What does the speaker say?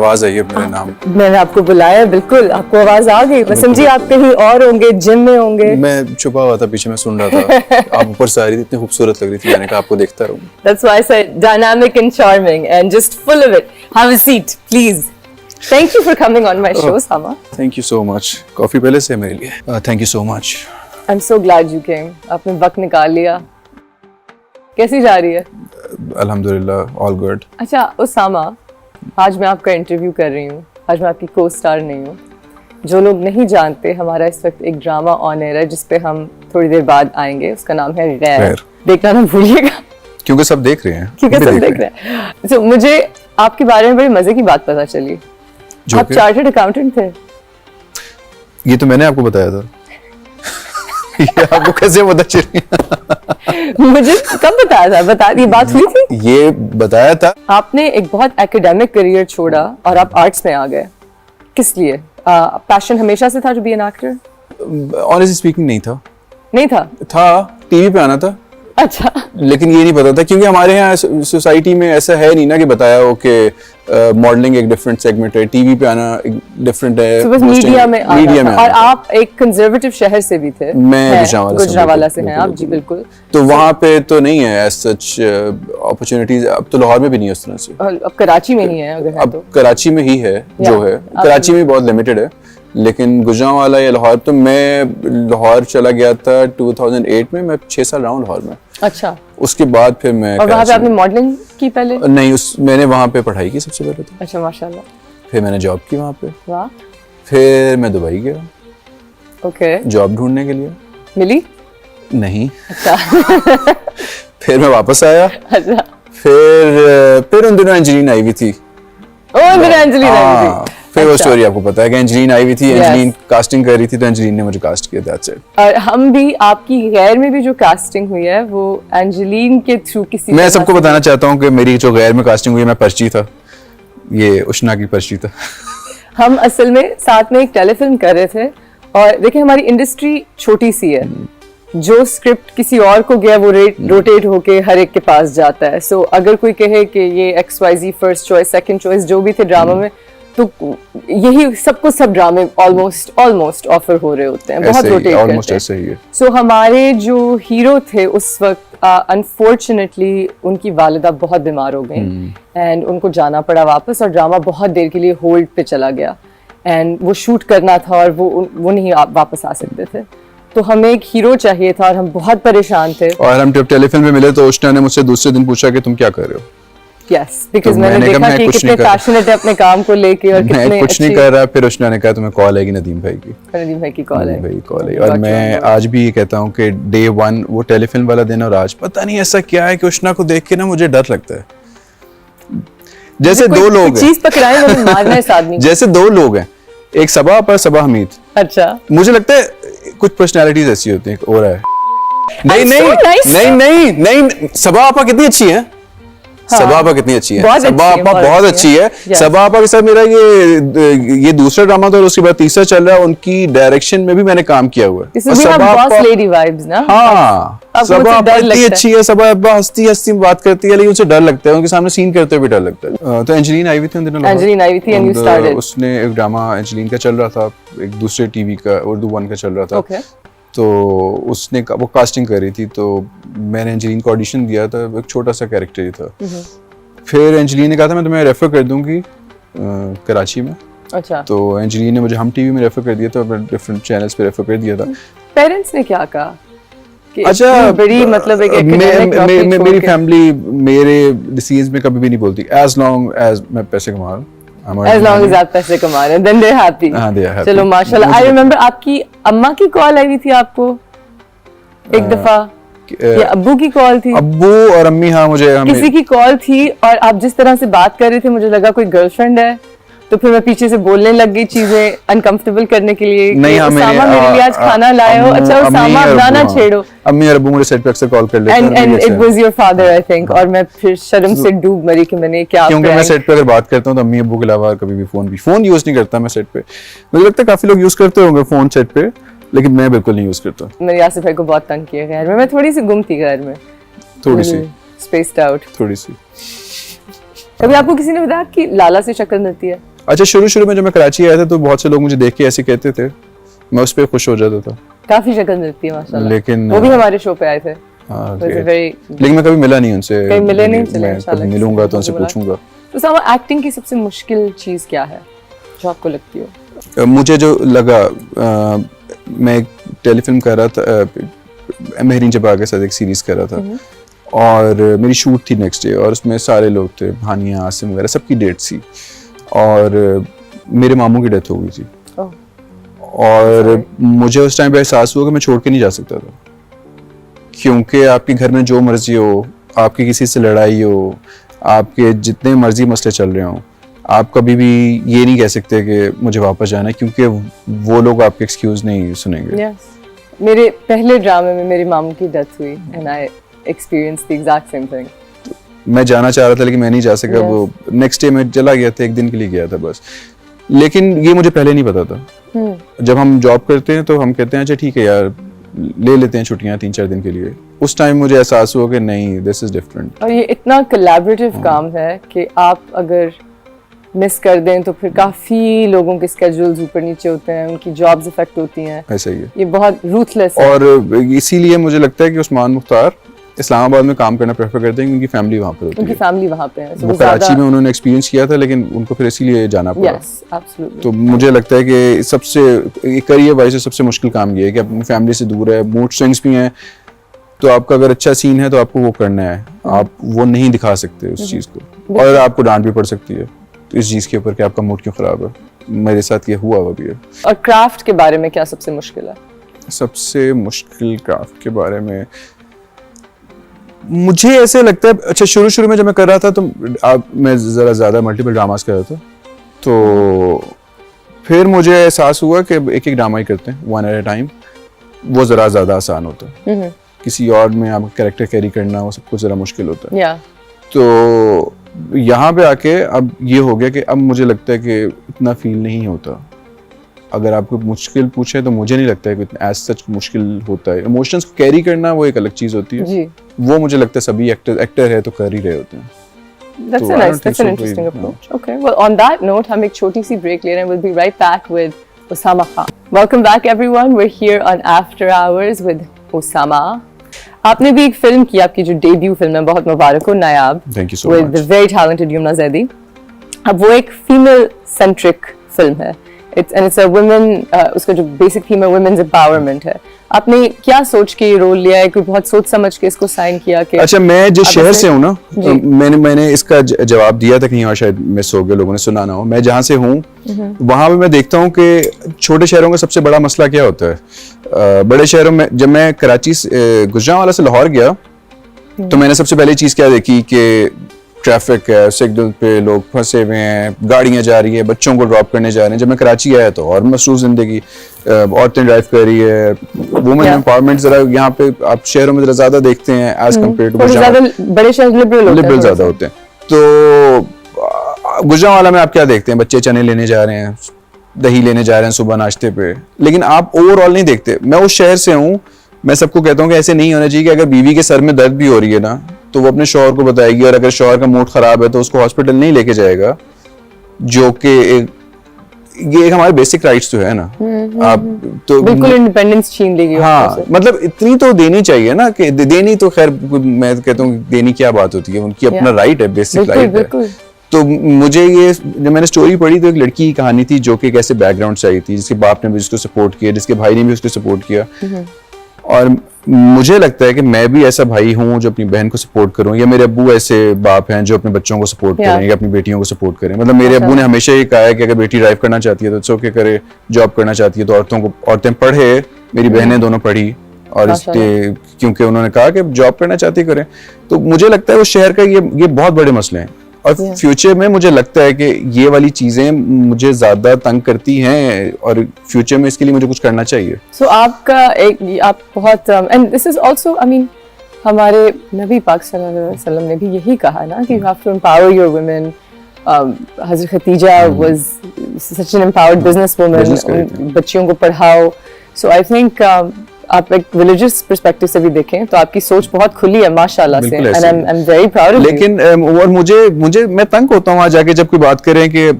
आवाज आई है मेरे नाम। मैंने आपको बुलाया, बिल्कुल आपको आवाज आ गई। मैं समझी आप कहीं और होंगे, जिम में होंगे। मैं छुपा हुआ था पीछे, मैं सुन रहा था। आप ऊपर से आ रही थी, इतनी खूबसूरत लग रही थी, मैंने कहा आपको देखता रहूं। That's why I said dynamic and charming and just full of it. Have a seat, please. Thank you for coming on my show, Sama. Thank you so much. Coffee पहले से है मेरे लिए। Thank you so much. I'm so glad you came. आपने वक्त निकाल लिया। कैसी जा रही है? अल्हम्दुलिल्लाह, ऑल गुड। अच्छा उसामा, आज मैं आपका इंटरव्यू कर रही हूँ। आज मैं आपकी को स्टार नहीं हूँ। जो लोग नहीं जानते, हमारा इस वक्त एक ड्रामा ऑन एयर है जिस पे हम थोड़ी देर बाद आएंगे। उसका नाम है गैर। देखना ना भूलिएगा, क्योंकि सब देख रहे हैं। क्योंकि सब देख रहे हैं। तो मुझे आपके बारे में बड़ी मजे की बात पता चली। आप चार्टर्ड अकाउंटेंट थे। ये तो मैंने आपको बताया था। ये आपको कैसे पता चली? मुझे कब बताया था? बता दी बात हुई थी? ये बताया था। आपने एक बहुत एकेडमिक करियर छोड़ा और आप आर्ट्स में आ गए। किस लिए? पैशन हमेशा से था to be an actor? Honestly speaking नहीं था। नहीं था? टीवी पे आना था। अच्छा। लेकिन ये नहीं पता था, क्योंकि हमारे यहाँ सोसाइटी में ऐसा है नहीं ना कि बताया हो कि मॉडलिंग एक डिफरेंट सेगमेंट है, टीवी पे आना एक डिफरेंट है। तो बस मीडिया में आना था। और आप एक कंजर्वेटिव शहर से भी थे। मैं गुजरांवाला से हैं आप। जी बिल्कुल। तो वहाँ पे तो नहीं है एज सच अपॉर्चुनिटीज। अब तो लाहौर में भी नहीं है उस तरह से। अब कराची में ही है अगर है तो। अब कराची में ही है जो है। कराची में बहुत लिमिटेड है, लेकिन गुजरांवाला या लाहौर, तो मैं लाहौर चला गया था 2008 में। मैं 6 साल रहा हूँ लाहौर में। अच्छा। उसके बाद फिर मैं और वहाँ पे आपने मॉडलिंग की पहले? नहीं, मैंने वहाँ पे पढ़ाई की सबसे पहले तो। अच्छा, माशाल्लाह। फिर मैंने जॉब की वहाँ पे। वाह। फिर मैं दुबई गया। ओके। जॉब ढूंढने के लिए। मिली? नहीं। अच्छा। फिर मैं वापस आया। अच्छा। फिर उन दिनों एंजेलिन आई हुई थी। एंजेलिन आई थी। फिर वो स्टोरी आपको पता है कि एंजेलिन आई हुई थी। एंजेलिन कास्टिंग कर रही थी, तो एंजेलिन ने मुझे कास्ट किया। That's it. और हम भी, आपकी गैर में भी जो कास्टिंग हुई है वो एंजेलिन के थ्रू किसी। मैं सबको बताना चाहता हूँ कि मेरी जो गैर में कास्टिंग हुई है, मैं पर्ची था। ये उष्णा की पर्ची था। हम असल में साथ में एक टेलीफिल्म कर रहे थे। और देखिए, हमारी इंडस्ट्री छोटी सी है। जो स्क्रिप्ट किसी और को गया वो रोटेट होके हर एक के पास जाता है। सो अगर कोई कहे कि ये XYZ first choice, second choice जो भी थे ड्रामा में, तो यही सबको सब ड्रामे ऑलमोस्ट ऑफर हो रहे होते हैं। बहुत रोटेट करते हैं। सो हमारे जो हीरो थे उस वक्त, अनफॉर्चुनेटली उनकी वालिदा बहुत बीमार हो गई एंड उनको जाना पड़ा वापस। और ड्रामा बहुत देर के लिए होल्ड पे चला गया एंड वो शूट करना था और वो नहीं वापस आ सकते थे। तो हमें एक हीरो चाहिए था और हम बहुत परेशान थे। और हम जब टेलीफिल्म में मिले तो उष्णा ने मुझसे दूसरे दिन पूछा कि तुम क्या कर रहे हो। Yes, because मैंने देखा कि कितने पैशनेट है अपने काम को लेके और कितने मैं कुछ नहीं कर रहा। फिर उष्णा ने कहा तुम्हें कॉल आएगी नदीम भाई की। नदीम भाई की कॉल है। भाई कॉल है। और मैं आज भी ये कहता हूँ कि डे 1 वो टेलीफिल्म वाला दिन और आज पता नहीं ऐसा क्या है कि उष्णा को देख के ना मुझे डर लगता है। जैसे दो लोग हैं, चीज पकड़ाए मुझे मारना है इस आदमी। जैसे दो लोग हैं, एक सबा पर सबा हमीद। अच्छा। मुझे लगता है कुछ पर्सनैलिटीज ऐसी होती हैं। हो रहा है। नहीं, सबा आपा कितनी अच्छी है। सबा आपा कितनी अच्छी है। सबा आपा बहुत अच्छी है। सबा आपा के साथ मेरा ये दूसरा ड्रामा था और उसके बाद तीसरा चल रहा है। उनकी डायरेक्शन में भी मैंने काम किया हुआ है। सबा आपा लेडी वाइब्स ना। हाँ, सबा आपा इतनी अच्छी है। सबा आपा हंसती बात करती है, लेकिन उनसे डर लगता है। उनके सामने सीन करते हुए भी डर लगता है। तो एंजेलिन आई हुई थी उन दिनों। एंजेलिन आई हुई थी एंड यू स्टार्टेड। उसने एक ड्रामा एंजेलिन का चल रहा था, एक दूसरे टीवी का, उर्दू 1 का चल रहा था। तो उसने वो कास्टिंग कर रही थी, तो मैंने एंजेलिन को ऑडिशन दिया था। एक छोटा सा कैरेक्टर ही था। फिर एंजेलिन ने कहा था मैं तुम्हें रेफर कर दूंगी कराची में। अच्छा। तो एंजेलिन ने मुझे हम टीवी में रेफर कर दिया था, डिफरेंट चैनल्स पे रेफर कर दिया था। पेरेंट्स ने क्या कहा? अच्छा, बड़ी मतलब एक मेरी फैमिली मेरे डिसीजन में कभी भी नहीं बोलती, एज लॉन्ग एज मैं पैसे कमा रहा हूँ। As long as आप पैसे कमा रहे हैं, then they're happy. हाँ, they are happy. चलो माशाल्लाह। I remember आपकी अम्मा की कॉल आई थी आपको एक दफा, या अब्बू की कॉल थी? अब्बू और अम्मी, हाँ मुझे किसी की कॉल थी और आप जिस तरह से बात कर रहे थे मुझे लगा कोई गर्लफ्रेंड है। तो फिर मैं पीछे से बोलने लग गई चीजें अनकंफर्टेबल करने के लिए। नहीं, उसामा मेरे लिए आज खाना लाए हो। अच्छा उसामा, ना छेड़ो। अम्मी और अब्बू मुझे सेट पे अक्सर कॉल कर लेते हैं। And it was your father I think. और मैं फिर शर्म से डूब मरी कि मैंने क्या, क्योंकि मैं सेट पे अगर बात करता हूँ तो अम्मी अब्बू के अलावा कभी भी फोन यूज नहीं करता मैं सेट पे। मुझे लगता है काफी लोग यूज करते होंगे फोन सेट पे, लेकिन मैं बिल्कुल नहीं यूज करता। मेरे यासिर भाई को बहुत तंग किया घर में। मैं थोड़ी सी गुम थी घर में, थोड़ी सी स्पेस्ड आउट, थोड़ी सी। कभी आपको किसी ने बताया कि लाला से शक्ल मिलती है? अच्छा, शुरू में जब मैं कराची आया था तो बहुत से लोग मुझे देख के ऐसे कहते थे, मैं उस पर खुश हो जाता था। काफी शक्ल मिलती है माशाल्लाह। लेकिन वो भी हमारे शो पे आए थे। लेकिन मैं कभी मिला नहीं उनसे। कहीं मिले नहीं, चले मैं इंशाल्लाह कभी मिलूंगा तो उनसे पूछूंगा। तो सामा, एक्टिंग की सबसे मुश्किल चीज क्या है जो आपको लगती हो? मुझे जो लगा, मैं एक टेलीफिल्म कर रहा था, महरीन जबा के साथ एक सीरीज कर रहा था, और मेरी शूट थी नेक्स्ट डे, और उसमें सारे लोग थे, भानिया, आसिम वगैरह, सबकी डेट थी, और मेरे मामू की डेथ हो गई थी। और मुझे उस टाइम पे एहसास हुआ कि मैं छोड़ के नहीं जा सकता था, क्योंकि आपके घर में जो मर्जी हो, आपकी किसी से लड़ाई हो, आपके जितने मर्जी मसले चल रहे हो, आप कभी भी ये नहीं कह सकते कि मुझे वापस जाना है, क्योंकि वो लोग आपके एक्सक्यूज नहीं सुनेंगे। मेरे पहले ड्रामे में मेरी मामू की डेथ हुई and I experienced the exact same thing. मैं जाना चाह रहा था लेकिन मैं नहीं जा सका। वो नेक्स्ट डे मैं चला गया था, एक दिन के लिए गया था बस। लेकिन ये मुझे पहले नहीं पता था। जब हम जॉब करते हैं तो हम कहते हैं अच्छा ठीक है यार, ले लेते हैं छुट्टियां 3-4 दिन के लिए। उस टाइम मुझे एहसास हुआ कि नहीं, दिस इज डिफरेंट। और ये इतना कोलैबोरेटिव काम है कि आप अगर मिस कर दें तो फिर काफी लोगों के स्केड्यूल्स ऊपर नीचे होते हैं, उनकी जॉब्स अफेक्ट होती हैं। ऐसा ही है, ये बहुत रूथलेस है। और इसीलिए मुझे लगता है कि उस्मान मुख्तार इस्लामाबाद में काम करना प्रेफर करते हैं, क्योंकि फैमिली वहाँ पर होती है। उनकी फैमिली वहाँ पे है। वो कराची में उन्होंने एक्सपीरियंस किया था, लेकिन उनको फिर इसीलिए जाना पड़ा। Yes, absolutely. तो मुझे लगता है कि सबसे करियर वाइज सबसे मुश्किल काम ये है कि अपनी फैमिली से दूर है, मूड स्विंग्स भी हैं, तो आपका अगर अच्छा सीन है तो आपको वो करना है, आप वो नहीं दिखा सकते उस चीज़ को, और आपको डांट भी पड़ सकती है तो इस चीज़ के ऊपर कि आपका मूड क्यों खराब है। मेरे साथ ये हुआ भी है। और क्राफ्ट के बारे में क्या सबसे मुश्किल है? सबसे मुश्किल क्राफ्ट के बारे में मुझे ऐसे लगता है, अच्छा शुरू में जब मैं कर रहा था तो मैं ज़रा ज़्यादा मल्टीपल ड्रामास कर रहा था, तो फिर मुझे एहसास हुआ कि एक ड्रामा ही करते हैं, वन एट अ टाइम, वो ज़रा ज़्यादा आसान होता है। किसी और में आपका कैरेक्टर कैरी करना वो सब कुछ ज़रा मुश्किल होता है। तो यहाँ पे आके अब ये हो गया कि अब मुझे लगता है कि इतना फील नहीं होता। अगर आपको मुश्किल पूछे तो मुझे नहीं लगता है कि एज सच मुश्किल होता है। इमोशंस को कैरी करना वो एक अलग चीज़ होती है जी। वो मुझे लगता है सभी एक्टर है तो कर ही रहे होते हैं। That's a nice, that's an interesting approach. Okay, well on that note, हम एक छोटी सी break ले रहे हैं. We'll be right back with Osama Khan. Welcome back everyone. We're here on After Hours with Osama. आपने भी एक फिल्म की, आपकी जो डेब्यू फिल्म है, बहुत मुबारक हो, नायाब। Thank you so with much. the very talented Yumna Zaidi. अब वो एक फीमेल सेंट्रिक फिल्म है। It's a women, उसका जो बेसिक थीम है women's empowerment है। आपने क्या सोच के ये रोल लिया है? कोई बहुत सोच समझ के इसको साइन किया कि अच्छा, मैं जिस शहर से हूँ ना, मैंने इसका जवाब दिया था कहीं और, शायद मिस हो गया, लोगों ने सुना ना हो। मैं जहाँ से हूँ वहाँ पे मैं देखता हूँ कि छोटे शहरों का सबसे बड़ा मसला क्या होता है। बड़े शहरों में, जब मैं कराची गुजरांवाला से लाहौर गया तो मैंने सबसे पहले चीज़ क्या देखी कि ट्रैफिक है, सिग्नल पे लोग फंसे हुए हैं, गाड़ियाँ जा रही है, बच्चों को ड्रॉप करने जा रहे हैं। जब मैं कराची आया तो और मसरूफ जिंदगी, औरतें ड्राइव कर रही है, वुमेन एम्पावरमेंट जरा यहाँ पे आप शहरों में जरा ज्यादा देखते हैं एज कम्पेयर टू बड़े शहर लिबरल ज्यादा होते हैं। तो गुजरांवाला में आप क्या देखते हैं, बच्चे चने लेने जा रहे हैं, दही लेने जा रहे हैं सुबह नाश्ते पे, लेकिन आप ओवरऑल नहीं देखते। मैं उस शहर से हूँ, मैं सबको कहता हूँ कि ऐसे नहीं होना चाहिए कि अगर बीवी के सर में दर्द भी हो रही है ना तो वो अपने शौहर को बताएगी, और अगर शौहर का मूड खराब है तो उसको हॉस्पिटल नहीं लेके जाएगा, जो कि ये एक हमारे बेसिक राइट्स तो है ना। आप तो बिल्कुल इंडिपेंडेंस छीन लेगी। हाँ, मतलब इतनी तो देनी चाहिए ना, कि देनी तो खैर मैं कहता हूँ देनी क्या बात होती है, उनकी अपना राइट है, बेसिक राइट है। तो मुझे ये, जब मैंने स्टोरी पढ़ी तो एक लड़की की कहानी थी जो कि कैसे बैकग्राउंड से आई थी, जिसके बाप ने भी उसको सपोर्ट किया, जिसके भाई ने भी उसको सपोर्ट किया, और मुझे लगता है कि मैं भी ऐसा भाई हूँ जो अपनी बहन को सपोर्ट करूँ, या मेरे अब्बू ऐसे बाप हैं जो अपने बच्चों को सपोर्ट करें या अपनी बेटियों को सपोर्ट करें। मतलब मेरे अब्बू ने हमेशा ये कहा है कि अगर बेटी ड्राइव करना चाहती है तो इट्स ओके करे, जॉब करना चाहती है तो औरतें पढ़े। मेरी बहनें दोनों पढ़ी, और इसके क्योंकि उन्होंने कहा कि जॉब करना चाहती करें। तो मुझे लगता है उस शहर का ये बहुत बड़े मसले हैं, और फ्यूचर में मुझे लगता है कि ये वाली चीजें मुझे ज्यादा तंग करती हैं, और फ्यूचर में इसके लिए मुझे कुछ करना चाहिए। So, आप बहुत and this is also, I mean, हमारे नबी पाक सल्लल्लाहु अलैहि वसल्लम ने भी यही कहा ना कि you have to empower your women. Hazrat Khadija was such an empowered business woman, बच्चियों को पढ़ाओ। सो आई थिंक आप एक रिलीजियस पर्सपेक्टिव से भी देखें तो आपकी सोच बहुत खुली है माशाल्लाह से, बिल्कुल एंड ऐसे I am very proud of you. लेकिन और मुझे मैं तंग होता हूँ वहाँ जाके जब कोई बात करें कि